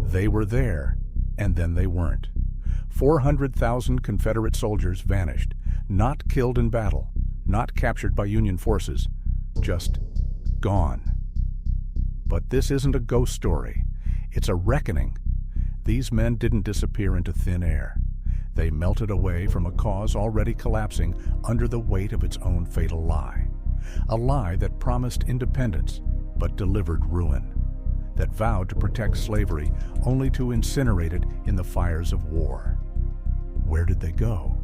They were there, and then they weren't. 400,000 Confederate soldiers vanished, not killed in battle, not captured by Union forces, just gone. But this isn't a ghost story. It's a reckoning. These men didn't disappear into thin air. They melted away from a cause already collapsing under the weight of its own fatal lie. A lie that promised independence, but delivered ruin. That vowed to protect slavery, only to incinerate it in the fires of war. Where did they go?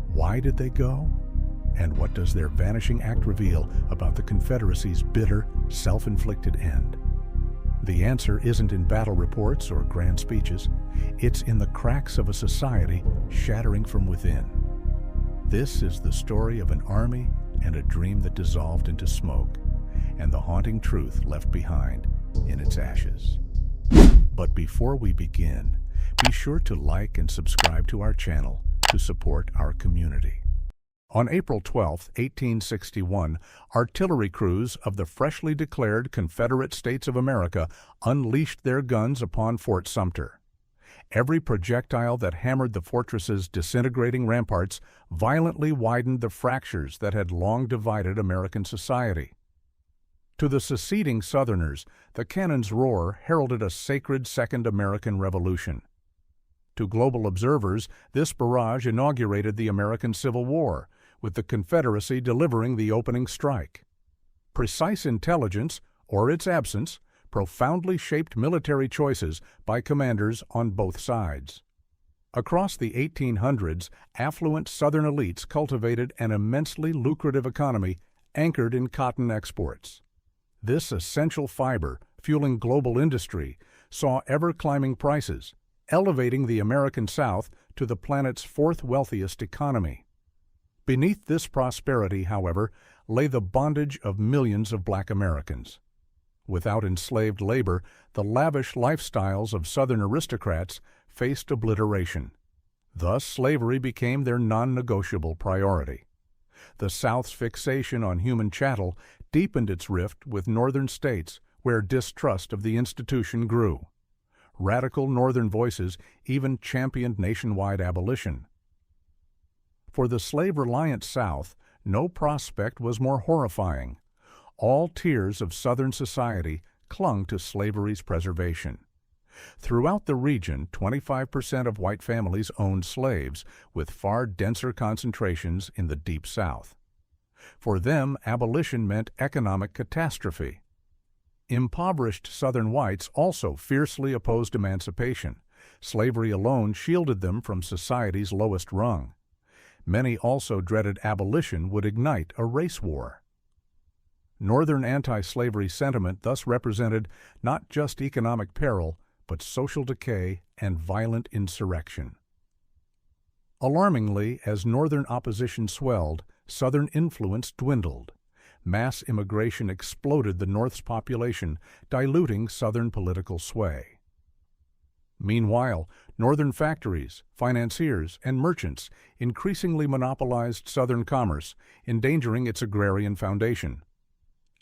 Why did they go? And what does their vanishing act reveal about the Confederacy's bitter, self-inflicted end? The answer isn't in battle reports or grand speeches. It's in the cracks of a society shattering from within. This is the story of an army and a dream that dissolved into smoke, and the haunting truth left behind in its ashes. But before we begin, be sure to like and subscribe to our channel to support our community. On April 12, 1861, artillery crews of the freshly declared Confederate States of America unleashed their guns upon Fort Sumter. Every projectile that hammered the fortress's disintegrating ramparts violently widened the fractures that had long divided American society. To the seceding Southerners, the cannon's roar heralded a sacred Second American Revolution. To global observers, this barrage inaugurated the American Civil War, with the Confederacy delivering the opening strike. Precise intelligence, or its absence, profoundly shaped military choices by commanders on both sides. Across the 1800s, affluent Southern elites cultivated an immensely lucrative economy anchored in cotton exports. This essential fiber, fueling global industry, saw ever-climbing prices, elevating the American South to the planet's fourth wealthiest economy. Beneath this prosperity, however, lay the bondage of millions of Black Americans. Without enslaved labor, the lavish lifestyles of Southern aristocrats faced obliteration. Thus, slavery became their non-negotiable priority. The South's fixation on human chattel deepened its rift with Northern states, where distrust of the institution grew. Radical Northern voices even championed nationwide abolition. For the slave-reliant South, no prospect was more horrifying. All tiers of Southern society clung to slavery's preservation. Throughout the region, 25% of white families owned slaves, with far denser concentrations in the Deep South. For them, abolition meant economic catastrophe. Impoverished Southern whites also fiercely opposed emancipation. Slavery alone shielded them from society's lowest rung. Many also dreaded abolition would ignite a race war. Northern anti-slavery sentiment thus represented not just economic peril, but social decay and violent insurrection. Alarmingly, as Northern opposition swelled, Southern influence dwindled. Mass immigration exploded the North's population, diluting Southern political sway. Meanwhile, Northern factories, financiers, and merchants increasingly monopolized Southern commerce, endangering its agrarian foundation.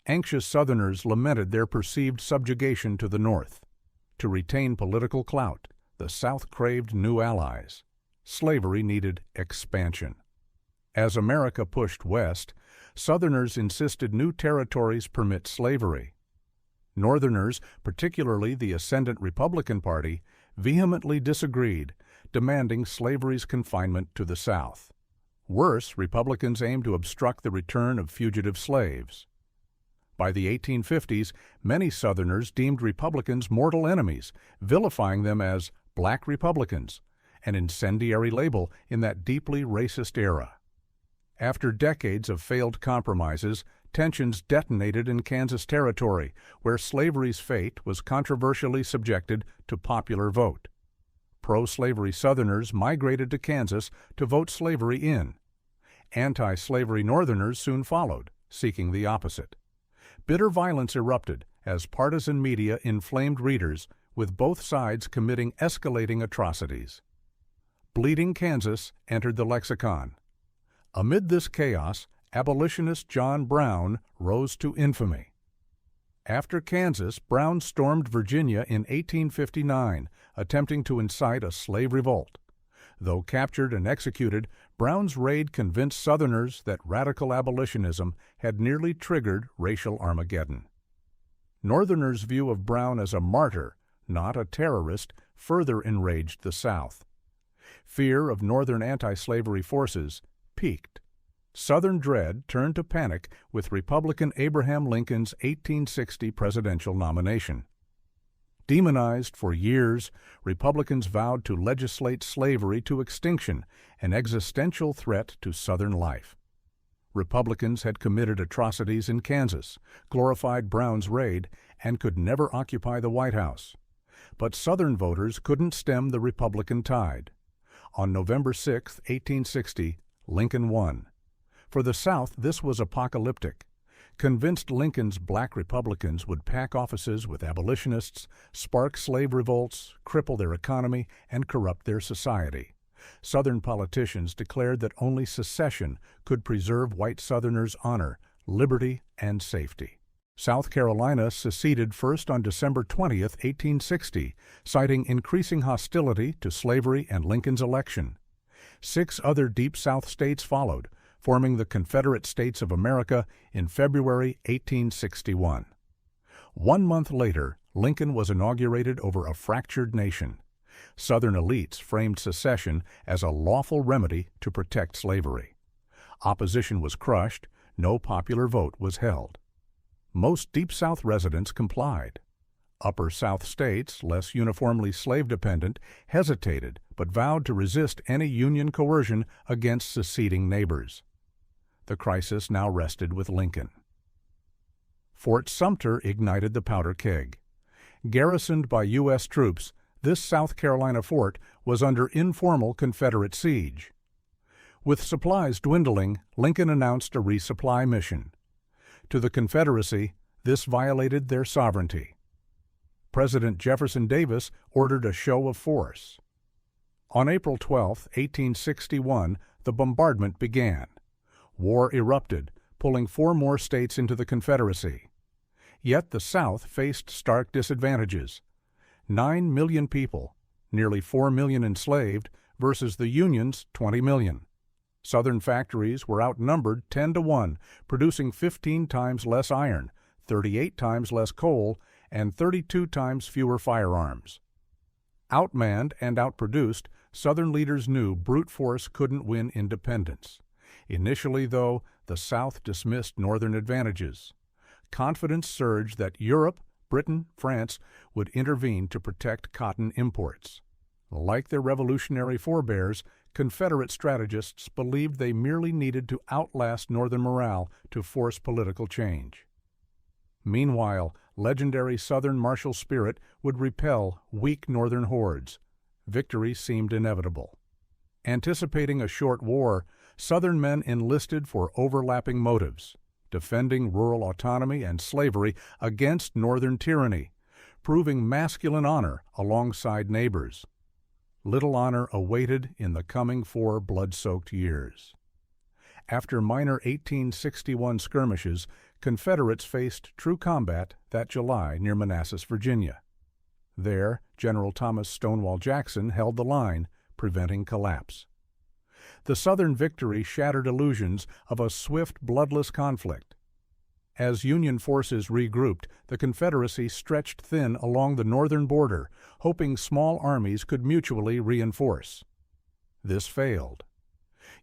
Anxious Southerners lamented their perceived subjugation to the North. To retain political clout, the South craved new allies. Slavery needed expansion. As America pushed west, Southerners insisted new territories permit slavery. Northerners, particularly the ascendant Republican Party, vehemently disagreed, demanding slavery's confinement to the South. Worse, Republicans aimed to obstruct the return of fugitive slaves. By the 1850s, many Southerners deemed Republicans mortal enemies, vilifying them as Black Republicans, an incendiary label in that deeply racist era. After decades of failed compromises, tensions detonated in Kansas Territory, where slavery's fate was controversially subjected to popular vote. Pro-slavery Southerners migrated to Kansas to vote slavery in. Anti-slavery Northerners soon followed, seeking the opposite. Bitter violence erupted as partisan media inflamed readers, with both sides committing escalating atrocities. Bleeding Kansas entered the lexicon. Amid this chaos, abolitionist John Brown rose to infamy. After Kansas, Brown stormed Virginia in 1859, attempting to incite a slave revolt. Though captured and executed, Brown's raid convinced Southerners that radical abolitionism had nearly triggered racial Armageddon. Northerners' view of Brown as a martyr, not a terrorist, further enraged the South. Fear of Northern anti-slavery forces peaked. Southern dread turned to panic with Republican Abraham Lincoln's 1860 presidential nomination. Demonized for years, Republicans vowed to legislate slavery to extinction, an existential threat to Southern life. Republicans had committed atrocities in Kansas, glorified Brown's raid, and could never occupy the White House. But Southern voters couldn't stem the Republican tide. On November 6, 1860, Lincoln won. For the South, this was apocalyptic. Convinced Lincoln's black Republicans would pack offices with abolitionists, spark slave revolts, cripple their economy, and corrupt their society. Southern politicians declared that only secession could preserve white Southerners' honor, liberty, and safety. South Carolina seceded first on December 20, 1860, citing increasing hostility to slavery and Lincoln's election. 6 other Deep South states followed, forming the Confederate States of America in February 1861. 1 month later, Lincoln was inaugurated over a fractured nation. Southern elites framed secession as a lawful remedy to protect slavery. Opposition was crushed, no popular vote was held. Most Deep South residents complied. Upper South states, less uniformly slave-dependent, hesitated but vowed to resist any Union coercion against seceding neighbors. The crisis now rested with Lincoln. Fort Sumter ignited the powder keg. Garrisoned by U.S. troops, this South Carolina fort was under informal Confederate siege. With supplies dwindling, Lincoln announced a resupply mission. To the Confederacy, this violated their sovereignty. President Jefferson Davis ordered a show of force. On April 12, 1861, the bombardment began. War erupted, pulling 4 more states into the Confederacy. Yet the South faced stark disadvantages. 9 million people, nearly 4 million enslaved, versus the Union's 20 million. Southern factories were outnumbered 10-1, producing 15 times less iron, 38 times less coal, and 32 times fewer firearms. Outmanned and outproduced, Southern leaders knew brute force couldn't win independence. Initially, though, the South dismissed Northern advantages. Confidence surged that Europe, Britain, France would intervene to protect cotton imports. Like their revolutionary forebears, Confederate strategists believed they merely needed to outlast Northern morale to force political change. Meanwhile, legendary Southern martial spirit would repel weak Northern hordes. Victory seemed inevitable. Anticipating a short war, Southern men enlisted for overlapping motives, defending rural autonomy and slavery against Northern tyranny, proving masculine honor alongside neighbors. Little honor awaited in the coming 4 blood-soaked years. After minor 1861 skirmishes, Confederates faced true combat that July near Manassas, Virginia. There, General Thomas Stonewall Jackson held the line, preventing collapse. The Southern victory shattered illusions of a swift, bloodless conflict. As Union forces regrouped, the Confederacy stretched thin along the northern border, hoping small armies could mutually reinforce. This failed.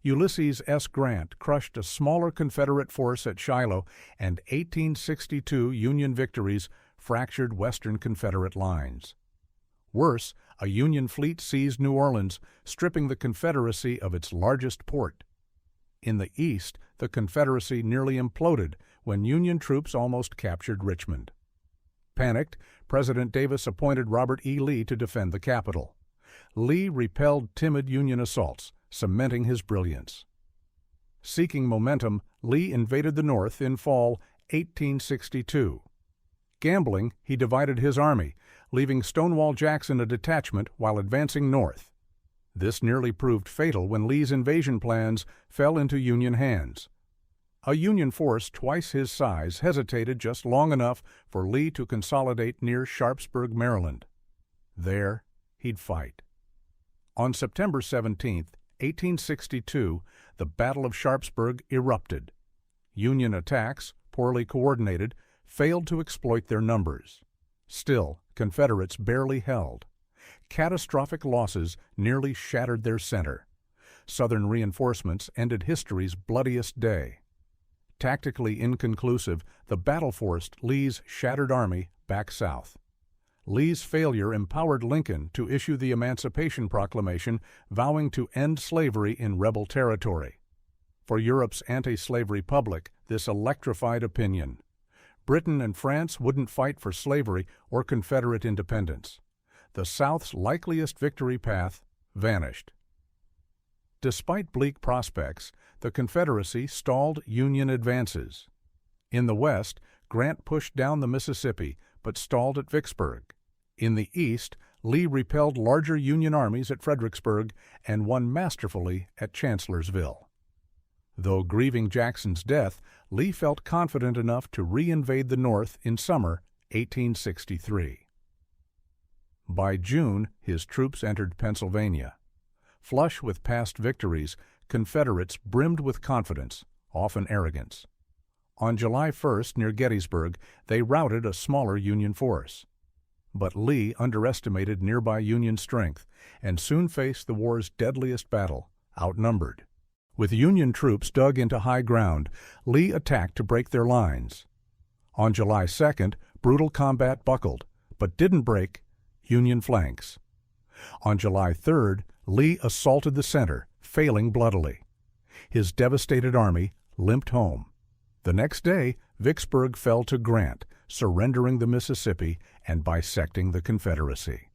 Ulysses S. Grant crushed a smaller Confederate force at Shiloh, and 1862 Union victories fractured Western Confederate lines. Worse, a Union fleet seized New Orleans, stripping the Confederacy of its largest port. In the East, the Confederacy nearly imploded when Union troops almost captured Richmond. Panicked, President Davis appointed Robert E. Lee to defend the capital. Lee repelled timid Union assaults, cementing his brilliance. Seeking momentum, Lee invaded the North in fall 1862. Gambling, he divided his army, leaving Stonewall Jackson a detachment while advancing north. This nearly proved fatal when Lee's invasion plans fell into Union hands. A Union force twice his size hesitated just long enough for Lee to consolidate near Sharpsburg, Maryland. There, he'd fight. On September 17, 1862, the Battle of Sharpsburg erupted. Union attacks, poorly coordinated, failed to exploit their numbers. Still, Confederates barely held. Catastrophic losses nearly shattered their center. Southern reinforcements ended history's bloodiest day. Tactically inconclusive, the battle forced Lee's shattered army back south. Lee's failure empowered Lincoln to issue the Emancipation Proclamation, vowing to end slavery in rebel territory. For Europe's anti-slavery public, this electrified opinion. Britain and France wouldn't fight for slavery or Confederate independence. The South's likeliest victory path vanished. Despite bleak prospects, the Confederacy stalled Union advances. In the West, Grant pushed down the Mississippi but stalled at Vicksburg. In the East, Lee repelled larger Union armies at Fredericksburg and won masterfully at Chancellorsville. Though grieving Jackson's death, Lee felt confident enough to reinvade the North in summer 1863. By June, his troops entered Pennsylvania. Flush with past victories, Confederates brimmed with confidence, often arrogance. On July 1st, near Gettysburg, they routed a smaller Union force. But Lee underestimated nearby Union strength and soon faced the war's deadliest battle, outnumbered. With Union troops dug into high ground, Lee attacked to break their lines. On July 2nd, brutal combat buckled, but didn't break Union flanks. On July 3rd, Lee assaulted the center, failing bloodily. His devastated army limped home. The next day, Vicksburg fell to Grant, surrendering the Mississippi and bisecting the Confederacy.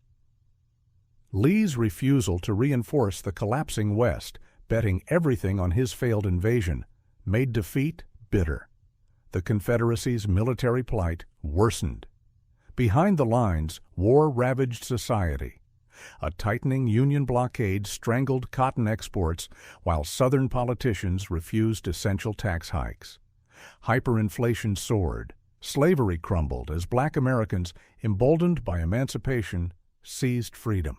Lee's refusal to reinforce the collapsing West, betting everything on his failed invasion, made defeat bitter. The Confederacy's military plight worsened. Behind the lines, war ravaged society. A tightening Union blockade strangled cotton exports, while Southern politicians refused essential tax hikes. Hyperinflation soared. Slavery crumbled as Black Americans, emboldened by emancipation, seized freedom.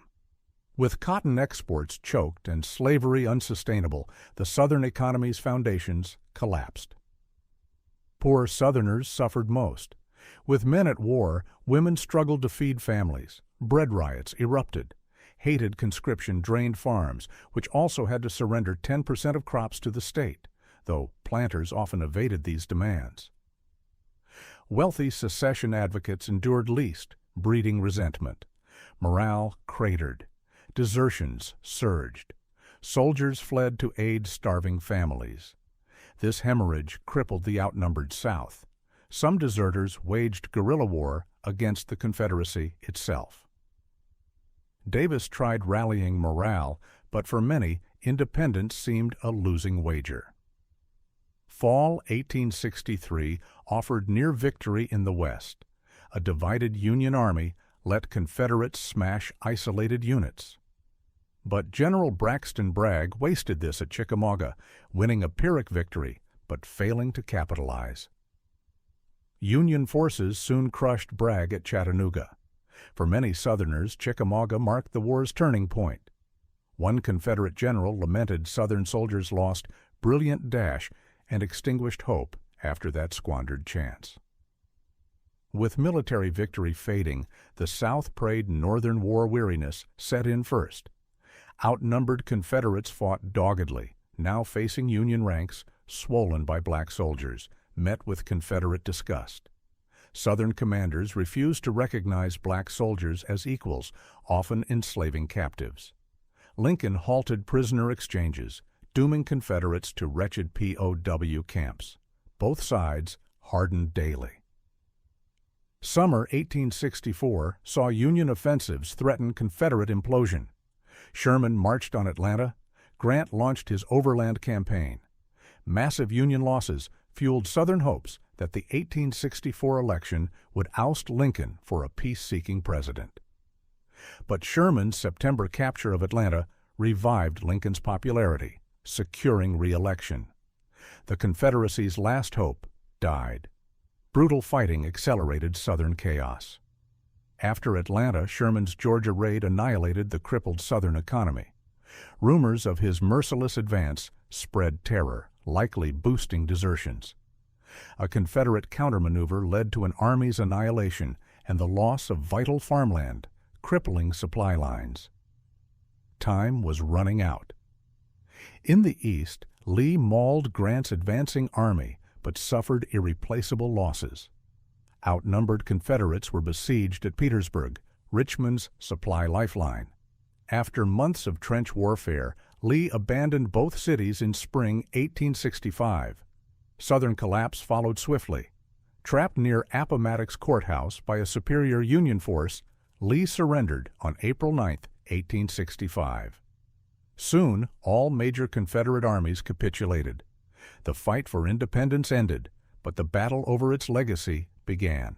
With cotton exports choked and slavery unsustainable, the Southern economy's foundations collapsed. Poor Southerners suffered most. With men at war, women struggled to feed families. Bread riots erupted. Hated conscription drained farms, which also had to surrender 10% of crops to the state, though planters often evaded these demands. Wealthy secession advocates endured least, breeding resentment. Morale cratered. Desertions surged. Soldiers fled to aid starving families. This hemorrhage crippled the outnumbered South. Some deserters waged guerrilla war against the Confederacy itself. Davis tried rallying morale, but for many, independence seemed a losing wager. Fall 1863 offered near victory in the West. A divided Union army let Confederates smash isolated units. But General Braxton Bragg wasted this at Chickamauga, winning a Pyrrhic victory, but failing to capitalize. Union forces soon crushed Bragg at Chattanooga. For many Southerners, Chickamauga marked the war's turning point. One Confederate general lamented Southern soldiers' lost brilliant dash and extinguished hope after that squandered chance. With military victory fading, the South prayed Northern war weariness set in first. Outnumbered Confederates fought doggedly, now facing Union ranks, swollen by black soldiers, met with Confederate disgust. Southern commanders refused to recognize black soldiers as equals, often enslaving captives. Lincoln halted prisoner exchanges, dooming Confederates to wretched POW camps. Both sides hardened daily. Summer 1864 saw Union offensives threaten Confederate implosion. Sherman marched on Atlanta. Grant launched his overland campaign. Massive Union losses fueled Southern hopes that the 1864 election would oust Lincoln for a peace-seeking president. But Sherman's September capture of Atlanta revived Lincoln's popularity, securing re-election. The Confederacy's last hope died. Brutal fighting accelerated Southern chaos. After Atlanta, Sherman's Georgia raid annihilated the crippled Southern economy. Rumors of his merciless advance spread terror, likely boosting desertions. A Confederate countermaneuver led to an army's annihilation and the loss of vital farmland, crippling supply lines. Time was running out. In the East, Lee mauled Grant's advancing army, but suffered irreplaceable losses. Outnumbered Confederates were besieged at Petersburg, Richmond's supply lifeline. After months of trench warfare, Lee abandoned both cities in spring 1865. Southern collapse followed swiftly. Trapped near Appomattox Courthouse by a superior Union force, Lee surrendered on April 9, 1865. Soon, all major Confederate armies capitulated. The fight for independence ended, but the battle over its legacy began.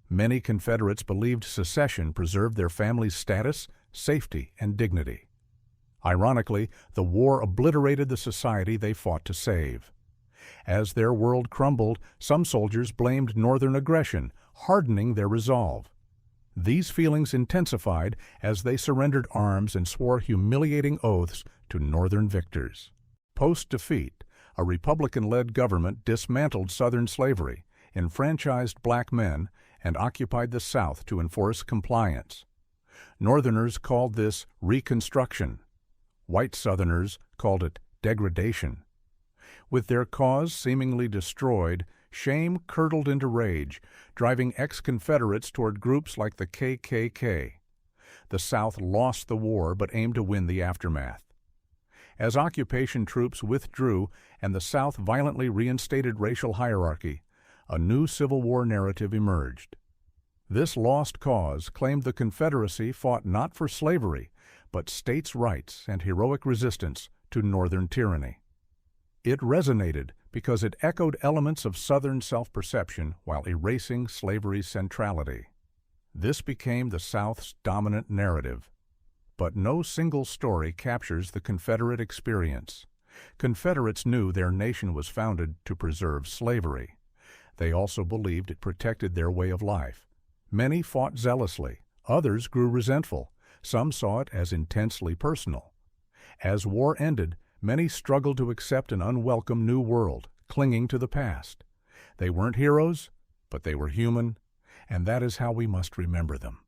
Many Confederates believed secession preserved their families' status, safety, and dignity. Ironically, the war obliterated the society they fought to save. As their world crumbled, some soldiers blamed Northern aggression, hardening their resolve. These feelings intensified as they surrendered arms and swore humiliating oaths to Northern victors. Post-defeat, a Republican-led government dismantled Southern slavery, enfranchised black men, and occupied the South to enforce compliance. Northerners called this Reconstruction. White Southerners called it degradation. With their cause seemingly destroyed, shame curdled into rage, driving ex-Confederates toward groups like the KKK. The South lost the war but aimed to win the aftermath. As occupation troops withdrew and the South violently reinstated racial hierarchy, a new Civil War narrative emerged. This lost cause claimed the Confederacy fought not for slavery, but states' rights and heroic resistance to Northern tyranny. It resonated because it echoed elements of Southern self-perception while erasing slavery's centrality. This became the South's dominant narrative. But no single story captures the Confederate experience. Confederates knew their nation was founded to preserve slavery. They also believed it protected their way of life. Many fought zealously, others grew resentful, some saw it as intensely personal. As war ended, many struggled to accept an unwelcome new world, clinging to the past. They weren't heroes, but they were human, and that is how we must remember them.